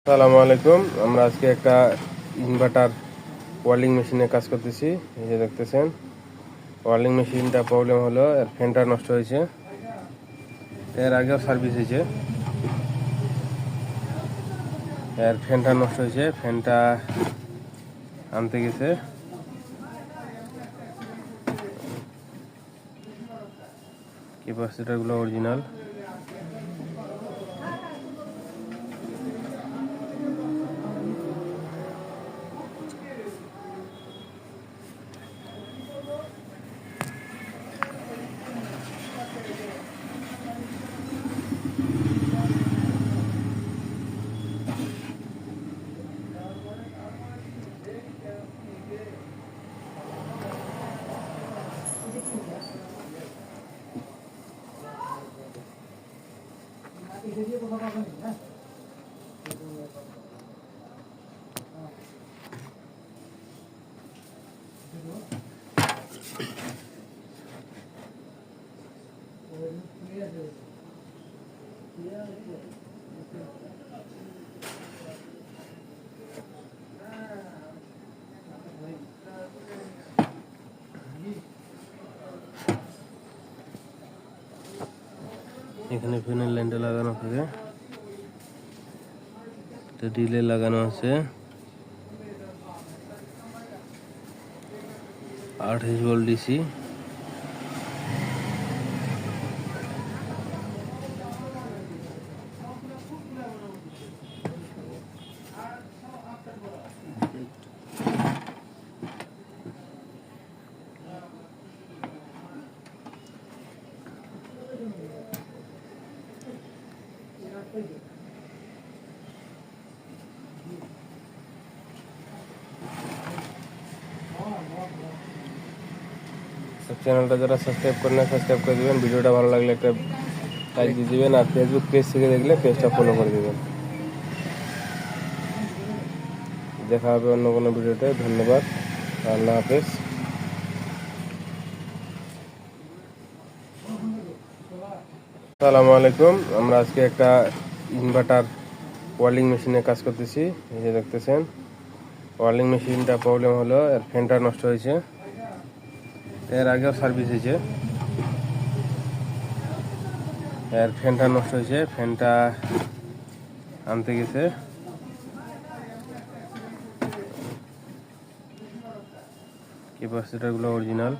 আসসালামু আলাইকুম। আমরা আজকে একটা ইনভার্টার ওয়ার্লিং মেশিনে কাজ করতেছি। এই যে দেখতেছেন, ওয়ার্লিং মেশিনটা প্রবলেম হলো, এর ফ্যানটা নষ্ট হয়েছে। এর আগেও সার্ভিস হয়েছে, এর ফ্যানটা নষ্ট হয়েছে। ফ্যানটা আনতে গেছে, ক্যাপাসিটরগুলো অরিজিনাল। এখানে ফ্যানের লাইনটা লাগানো আছে, এটা রিলে লাগানো আছে। 28 ভোল্ট ডিসি। চ্যানেলটা যারা সাবস্ক্রাইব করে না, সাবস্ক্রাইব করে দেবেন। ভিডিওটা ভালো লাগলে একটা লাইক দিয়ে দিবেন, আর ফেসবুক পেজ থেকে দেখলে পেজটা ফলো করে দেবেন। দেখা হবে অন্য কোনো ভিডিওতে। ধন্যবাদ, আল্লাহ হাফেজ। আসসালামু আলাইকুম। আমরা আজকে একটা ইনভার্টার ওয়ার্লিং মেশিনে কাজ করতেছি। এই যে দেখতেছেন, ওয়ার্লিং মেশিনটা প্রবলেম হলো, এর ফ্যানটা নষ্ট হয়েছে। এর আগেও সার্ভিস হয়েছে, এর ফ্যানটা নষ্ট হয়েছে। ফ্যানটা আনতে গেছে, ক্যাপাসিটরগুলো অরিজিনাল।